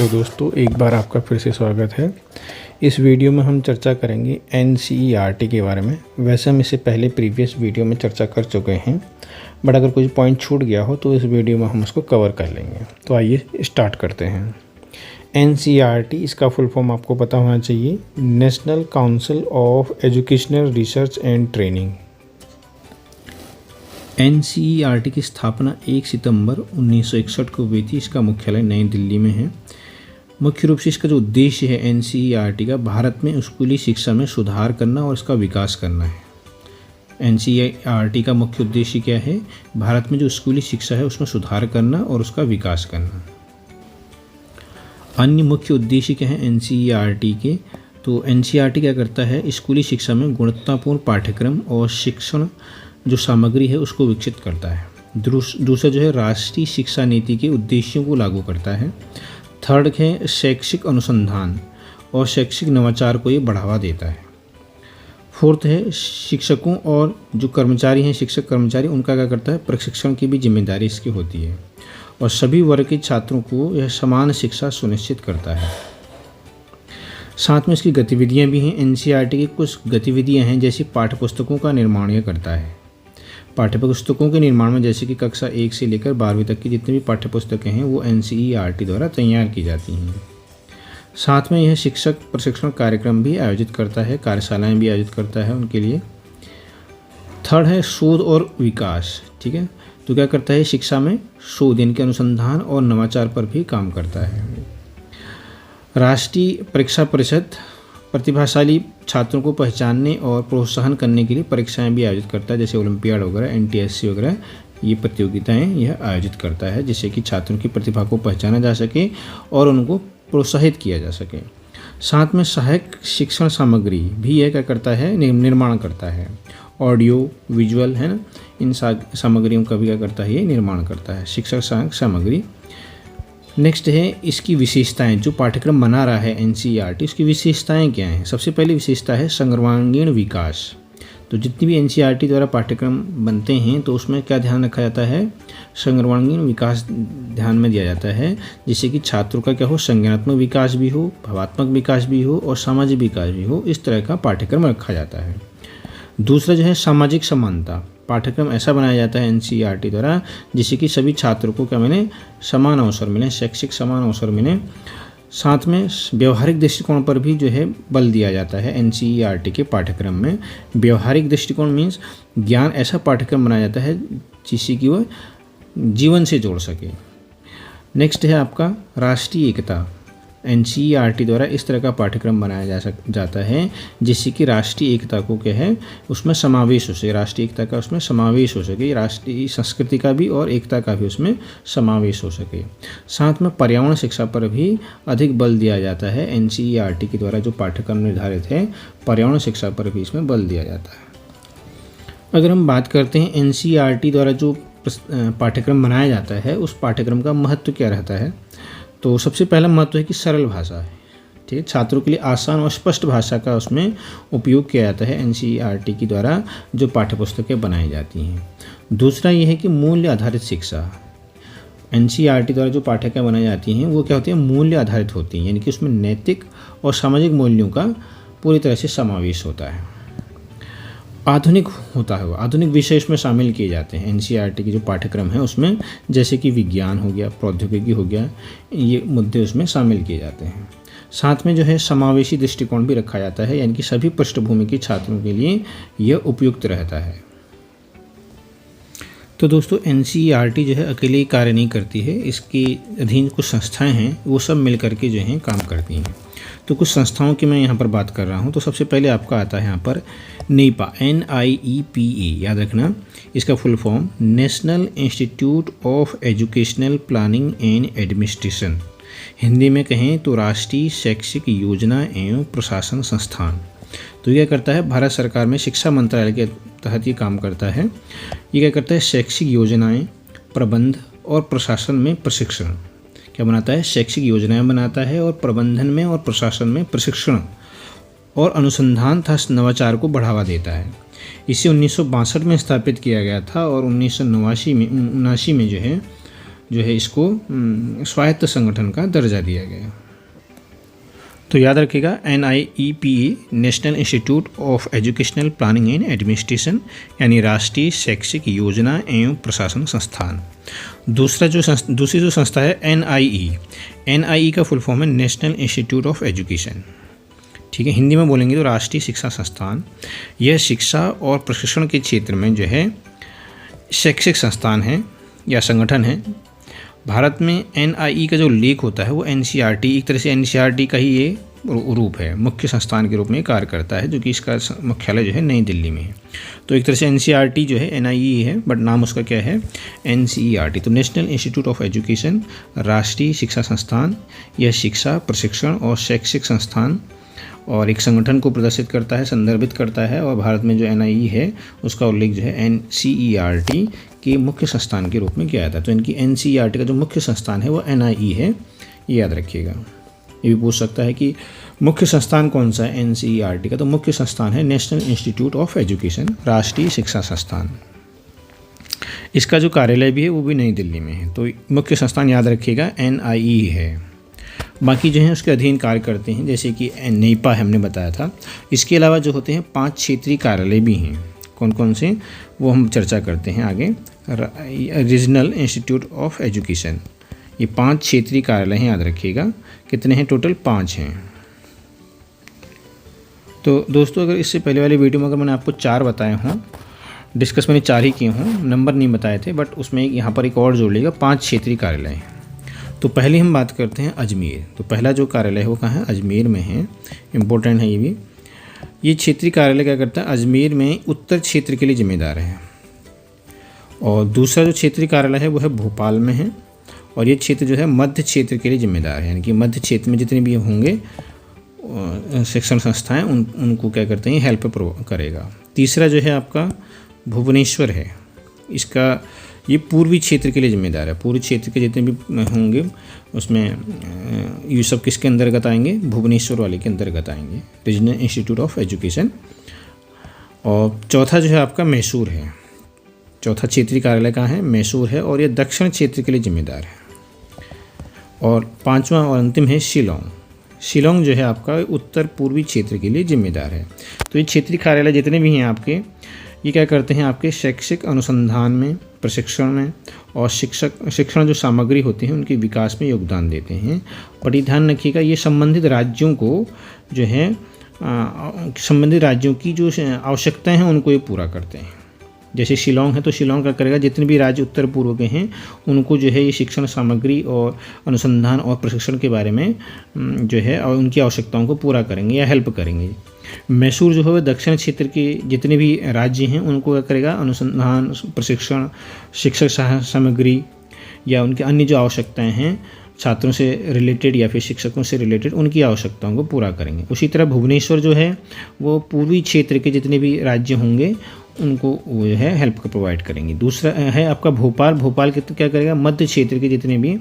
Hello दोस्तों, एक बार आपका फिर से स्वागत है। इस वीडियो में हम चर्चा करेंगे NCERT के बारे में। वैसे हम इससे पहले प्रीवियस वीडियो में चर्चा कर चुके हैं, बट अगर कोई पॉइंट छूट गया हो तो इस वीडियो में हम उसको कवर कर लेंगे। तो आइए स्टार्ट करते हैं। NCERT, इसका फुल फॉर्म आपको पता होना चाहिए, national council of educational research and training. NCERT की स्थापना 1 सितंबर 1961 को हुई थी। इसका मुख्यालय नई दिल्ली में है। मुख्य रूप से इसका जो उद्देश्य है NCERT का, भारत में स्कूली शिक्षा में सुधार करना और इसका विकास करना है। NCERT का मुख्य उद्देश्य क्या है? भारत में जो स्कूली शिक्षा है उसमें सुधार करना और उसका विकास करना। अन्य मुख्य उद्देश्य क्या है NCERT के? तो NCERT क्या करता है? स्कूली शिक्षा में गुणवत्तापूर्ण पाठ्यक्रम और शिक्षण जो सामग्री है उसको विकसित करता है। दूसरा जो है राष्ट्रीय शिक्षा नीति के उद्देश्यों को लागू करता है। थर्ड है शैक्षिक अनुसंधान और शैक्षिक नवाचार को ये बढ़ावा देता है। फोर्थ है शिक्षकों और जो कर्मचारी हैं, शिक्षक कर्मचारी, उनका क्या करता है? प्रशिक्षण की भी जिम्मेदारी इसकी होती है। और सभी वर्ग के छात्रों को यह समान शिक्षा सुनिश्चित करता है। साथ में इसकी गतिविधियाँ भी हैं। NCERT की कुछ गतिविधियाँ हैं, जैसे पाठ्यपुस्तकों का निर्माण यह करता है। पाठ्यपुस्तकों के निर्माण में जैसे कि कक्षा 1 से लेकर 12वीं तक की जितनी भी पाठ्यपुस्तकें हैं वो NCERT द्वारा तैयार की जाती हैं। साथ में यह शिक्षक प्रशिक्षण कार्यक्रम भी आयोजित करता है, कार्यशालाएं भी आयोजित करता है उनके लिए। थर्ड है शोध और विकास। ठीक है, तो क्या करता है? शिक्षा में शोध यानी कि अनुसंधान और नवाचार पर भी काम करता है। राष्ट्रीय परीक्षा परिषद प्रतिभाशाली छात्रों को पहचानने और प्रोत्साहन करने के लिए परीक्षाएं भी आयोजित करता है, जैसे ओलंपियाड वगैरह, NTSC वगैरह, ये प्रतियोगिताएं यह आयोजित करता है, जिससे कि छात्रों की प्रतिभा को पहचाना जा सके और उनको प्रोत्साहित किया जा सके। साथ में सहायक शिक्षण सामग्री भी यह क्या करता है? निर्माण करता है। ऑडियो विजुअल है ना, इन सामग्रियों का भी क्या करता है? ये निर्माण करता है, शिक्षक सहायक सामग्री। नेक्स्ट है इसकी विशेषताएं। जो पाठ्यक्रम बना रहा है NCERT, उसकी विशेषताएं क्या हैं? सबसे पहली विशेषता है सर्वांगीण विकास। तो जितनी भी NCERT द्वारा पाठ्यक्रम बनते हैं तो उसमें क्या ध्यान रखा जाता है? सर्वांगीण विकास ध्यान में दिया जाता है, जिससे कि छात्रों का क्या हो? संज्ञानात्मक विकास भी हो, भावात्मक विकास भी हो और सामाजिक विकास भी हो। इस तरह का पाठ्यक्रम रखा जाता है। दूसरा जो है सामाजिक समानता। पाठ्यक्रम ऐसा बनाया जाता है NCERT द्वारा जिससे कि सभी छात्रों को क्या मिले? समान अवसर मिले, शैक्षिक समान अवसर मिले। साथ में व्यवहारिक दृष्टिकोण पर भी जो है बल दिया जाता है NCERT के पाठ्यक्रम में। व्यवहारिक दृष्टिकोण मीन्स ज्ञान ऐसा पाठ्यक्रम बनाया जाता है जिससे कि वह जीवन से जोड़ सके। नेक्स्ट है आपका राष्ट्रीय एकता। NCERT द्वारा इस तरह का पाठ्यक्रम बनाया जाता है जिससे कि राष्ट्रीय एकता को क्या है? उसमें समावेश हो सके, राष्ट्रीय एकता का उसमें समावेश हो सके, राष्ट्रीय संस्कृति का भी और एकता का भी उसमें समावेश हो सके। साथ में पर्यावरण शिक्षा पर भी अधिक बल दिया जाता है। NCERT के द्वारा जो पाठ्यक्रम निर्धारित है, पर्यावरण शिक्षा पर भी इसमें बल दिया जाता है। अगर हम बात करते हैं NCERT द्वारा जो पाठ्यक्रम बनाया जाता है, उस पाठ्यक्रम का महत्व क्या रहता है? तो सबसे पहला महत्व है कि सरल भाषा है। ठीक है, छात्रों के लिए आसान और स्पष्ट भाषा का उसमें उपयोग किया जाता है NCERT की द्वारा जो पाठ्यपुस्तकें बनाई जाती हैं। दूसरा ये है कि मूल्य आधारित शिक्षा। NCERT द्वारा जो पाठ्यक्रम बनाई जाती हैं वो क्या होती है? मूल्य आधारित होती हैं, यानी कि उसमें नैतिक और सामाजिक मूल्यों का पूरी तरह से समावेश होता है। आधुनिक होता है, वो आधुनिक विषय इसमें शामिल किए जाते हैं NCERT की जो पाठ्यक्रम है उसमें, जैसे कि विज्ञान हो गया, प्रौद्योगिकी हो गया, ये मुद्दे उसमें शामिल किए जाते हैं। साथ में जो है समावेशी दृष्टिकोण भी रखा जाता है, यानी कि सभी पृष्ठभूमि के छात्रों के लिए यह उपयुक्त रहता है। तो दोस्तों NCERT जो है अकेले ही कार्य नहीं करती है, इसके अधीन कुछ संस्थाएं हैं, वो सब मिल करके जो हैं काम करती हैं। तो कुछ संस्थाओं की मैं यहाँ पर बात कर रहा हूँ। तो सबसे पहले आपका आता है यहाँ पर NIEPA, NIEPA, याद रखना इसका full form, national institute of educational planning and administration. Hindi में कहें तो राष्ट्रीय शैक्षिक योजना एवं प्रशासन संस्थान। तो ये क्या करता है? भारत सरकार में शिक्षा मंत्रालय के तहत ये काम करता है। ये क्या करता है? शैक्षिक योजनाएं, प्रबंध और प्रशासन में प्रशिक्षण क्या बनाता है? शैक्षिक योजनाएं बनाता है और प्रबंधन में और प्रशासन में प्रशिक्षण और अनुसंधान तथा नवाचार को बढ़ावा देता है। इसे 1962 में स्थापित किया गया था और 1979 में जो है जो है इसको स्वायत्त संगठन का दर्जा दिया गया। तो याद रखिएगा NIEPA national institute of educational planning and administration यानी राष्ट्रीय शैक्षिक योजना एवं प्रशासन संस्थान। दूसरी जो संस्था है NIE का फुल फॉर्म है नेशनल इंस्टीट्यूट ऑफ एजुकेशन। ठीक है, हिंदी में बोलेंगे तो राष्ट्रीय शिक्षा संस्थान। यह शिक्षा और प्रशिक्षण के क्षेत्र में जो है शैक्षिक संस्थान है या संगठन है। भारत में NIE का जो लेख होता है वो NCERT, एक तरह से NCERT का ही ये रूप है, मुख्य संस्थान के रूप में कार्य करता है, जो कि इसका मुख्यालय जो है नई दिल्ली में है। तो एक तरह से NCERT जो है NIE है, बट नाम उसका क्या है, NCERT। तो नेशनल इंस्टीट्यूट ऑफ एजुकेशन राष्ट्रीय शिक्षा संस्थान, यह शिक्षा प्रशिक्षण और शैक्षिक संस्थान और एक संगठन को प्रदर्शित करता है, संदर्भित करता है। और भारत में जो NIE है उसका उल्लेख जो है NCERT के मुख्य संस्थान के रूप में किया जाता है। तो इनकी NCERT का जो मुख्य संस्थान है वो NIE है, ये याद रखिएगा। ये भी पूछ सकता है कि मुख्य संस्थान कौन सा है NCERT का, तो मुख्य संस्थान है नेशनल इंस्टीट्यूट ऑफ एजुकेशन राष्ट्रीय शिक्षा संस्थान। इसका जो कार्यालय भी है वो भी नई दिल्ली में है। तो मुख्य संस्थान याद रखिएगा NIE है। बाकी जो हैं उसके अधीन कार्य करते हैं, जैसे कि NIEPA हमने बताया था। इसके अलावा जो होते हैं 5 क्षेत्रीय कार्यालय भी हैं। कौन कौन से, वो हम चर्चा करते हैं आगे। रीजनल इंस्टीट्यूट ऑफ एजुकेशन, ये 5 क्षेत्रीय कार्यालय हैं, याद रखिएगा। कितने हैं टोटल, 5 हैं। तो दोस्तों अगर इससे पहले वाली वीडियो में अगर मैंने आपको 4 बताए हों, डिस्कस मैंने 4 ही किए हों, नंबर नहीं बताए थे, बट उसमें यहाँ पर एक और जोड़ लीजिएगा, 5 क्षेत्रीय कार्यालय हैं। तो पहले हम बात करते हैं अजमेर। तो पहला जो कार्यालय है वो कहाँ है, अजमेर में है। इम्पोर्टेंट है ये भी। ये क्षेत्रीय कार्यालय क्या करता है, अजमेर में उत्तर क्षेत्र के लिए जिम्मेदार है। और दूसरा जो क्षेत्रीय कार्यालय है वो है भोपाल में है। और ये क्षेत्र जो है मध्य क्षेत्र के लिए जिम्मेदार है, यानी कि मध्य क्षेत्र में जितने भी होंगे शिक्षण संस्थाएं उनको क्या करते हैं, हेल्प करेगा। तीसरा जो है आपका भुवनेश्वर है। इसका ये पूर्वी क्षेत्र के लिए जिम्मेदार है। पूर्वी क्षेत्र के जितने भी होंगे उसमें ये सब किसके अंतर्गत आएंगे, भुवनेश्वर वाले के अंतर्गत आएंगे, रीजनल इंस्टीट्यूट ऑफ एजुकेशन। और चौथा जो है आपका मैसूर है। चौथा क्षेत्रीय कार्यालय कहाँ है, मैसूर है, और ये दक्षिण क्षेत्र के लिए जिम्मेदार है। और 5वां और अंतिम है शिलोंग। शिलोंग जो है आपका उत्तर पूर्वी क्षेत्र के लिए जिम्मेदार है। तो ये क्षेत्रीय कार्यालय जितने भी हैं आपके, ये क्या करते हैं, आपके शैक्षिक अनुसंधान में, प्रशिक्षण में और शिक्षण जो सामग्री होती है उनके विकास में योगदान देते हैं। बट ये ध्यान रखिएगा, ये संबंधित राज्यों को जो है संबंधित राज्यों की जो आवश्यकताएं हैं उनको ये पूरा करते हैं। जैसे शिलोंग है तो शिलोंग का करेगा, जितने भी राज्य उत्तर पूर्व के हैं उनको जो है ये शिक्षण सामग्री और अनुसंधान और प्रशिक्षण के बारे में जो है और उनकी आवश्यकताओं को पूरा करेंगे या हेल्प करेंगे। मैसूर जो है दक्षिण क्षेत्र के जितने भी राज्य हैं उनको क्या करेगा, अनुसंधान, प्रशिक्षण, शिक्षक सामग्री या उनकी अन्य जो आवश्यकताएं हैं छात्रों से रिलेटेड या फिर शिक्षकों से रिलेटेड उनकी आवश्यकताओं को पूरा करेंगे। उसी तरह भुवनेश्वर जो है वो पूर्वी क्षेत्र के जितने भी राज्य होंगे उनको वो जो है हेल्प प्रोवाइड करेंगे। दूसरा है आपका भोपाल। भोपाल के तो क्या करेगा, मध्य क्षेत्र के जितने भी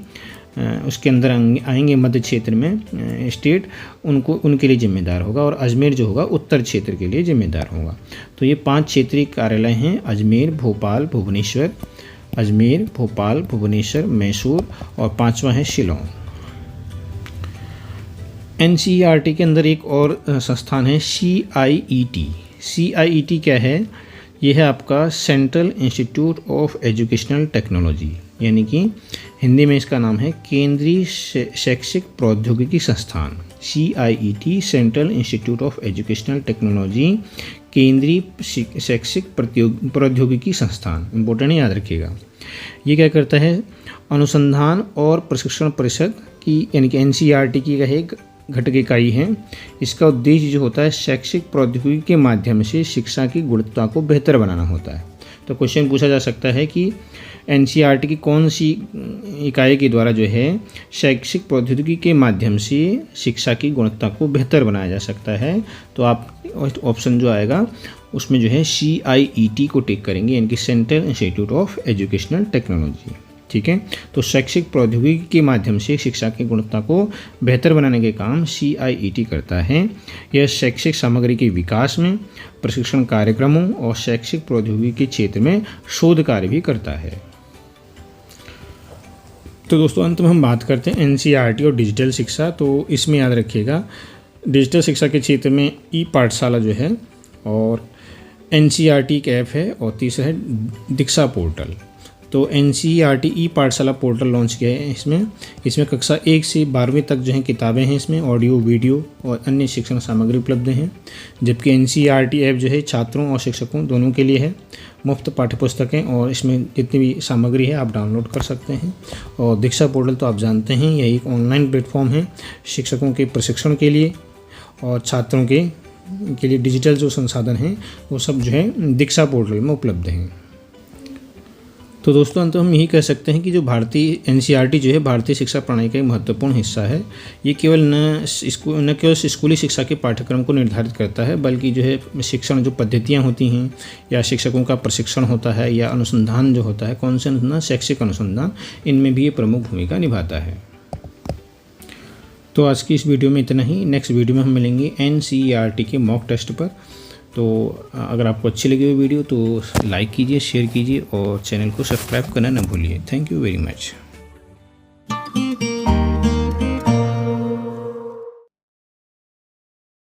उसके अंदर आएंगे मध्य क्षेत्र में स्टेट, उनको उनके लिए जिम्मेदार होगा। और अजमेर जो होगा उत्तर क्षेत्र के लिए जिम्मेदार होगा। तो ये 5 क्षेत्रीय कार्यालय हैं, अजमेर, भोपाल, भुवनेश्वर, अजमेर, भोपाल, भुवनेश्वर, मैसूर और 5वां है शिलोंग। NCERT के अंदर एक और संस्थान है CIET। CIET क्या है, ये है आपका central institute of educational technology, यानी कि हिंदी में इसका नाम है केंद्रीय शैक्षिक प्रौद्योगिकी संस्थान। CIET central institute of educational technology, केंद्रीय शैक्षिक प्रौद्योगिकी संस्थान। इम्पोर्टेंट याद रखिएगा। ये क्या करता है, अनुसंधान और प्रशिक्षण परिषद की यानी कि NCERT की एक घटक इकाई है। इसका उद्देश्य जो होता है शैक्षिक प्रौद्योगिकी के माध्यम से शिक्षा की गुणवत्ता को बेहतर बनाना होता है। तो क्वेश्चन पूछा जा सकता है कि NCERT की कौन सी इकाई के द्वारा जो है शैक्षिक प्रौद्योगिकी के माध्यम से शिक्षा की गुणवत्ता को बेहतर बनाया जा सकता है। तो आप ऑप्शन जो आएगा उसमें जो है CIET को टिक करेंगे, यानी कि central institute of educational technology. ठीक है, तो शैक्षिक प्रौद्योगिकी के माध्यम से शिक्षा की गुणवत्ता को बेहतर बनाने के काम CIET करता है। यह शैक्षिक सामग्री के विकास में, प्रशिक्षण कार्यक्रमों और शैक्षिक प्रौद्योगिकी के क्षेत्र में शोध कार्य भी करता है। तो दोस्तों अंत में हम बात करते हैं एनसीईआरटी और डिजिटल शिक्षा। तो इसमें याद रखिएगा डिजिटल शिक्षा के क्षेत्र में ई पाठशाला जो है, और एनसीईआरटी एक ऐप है, और तीसरा है दीक्षा पोर्टल। तो एनसीईआरटी ई पाठशाला पोर्टल लॉन्च किया है। इसमें कक्षा 1 से 12वीं तक जो है किताबें हैं, इसमें ऑडियो, वीडियो और अन्य शिक्षण सामग्री उपलब्ध हैं। जबकि एनसीईआरटी ऐप जो है छात्रों और शिक्षकों दोनों के लिए है। मुफ्त पाठ्यपुस्तकें और इसमें जितनी भी सामग्री है आप डाउनलोड कर सकते हैं। और दीक्षा पोर्टल तो आप जानते हैं, यह एक ऑनलाइन प्लेटफॉर्म है शिक्षकों के प्रशिक्षण के लिए, और छात्रों के लिए डिजिटल जो संसाधन हैं वो सब जो है दीक्षा पोर्टल में उपलब्ध हैं। तो दोस्तों अंत हम यही कह सकते हैं कि जो भारतीय एनसीईआरटी जो है भारतीय शिक्षा प्रणाली का एक महत्वपूर्ण हिस्सा है। ये केवल न केवल स्कूली शिक्षा के पाठ्यक्रम को निर्धारित करता है, बल्कि जो है शिक्षण जो पद्धतियाँ होती हैं, या शिक्षकों का प्रशिक्षण होता है, या अनुसंधान जो होता है, कौन से अनुसंधान, शैक्षिक अनुसंधान, इनमें भी ये प्रमुख भूमिका निभाता है। तो आज की इस वीडियो में इतना ही। नेक्स्ट वीडियो में हम मिलेंगे एनसीईआरटी के मॉक टेस्ट पर। तो अगर आपको अच्छी लगी हुई वीडियो तो लाइक कीजिए, शेयर कीजिए और चैनल को सब्सक्राइब करना न भूलिए। Thank you very much.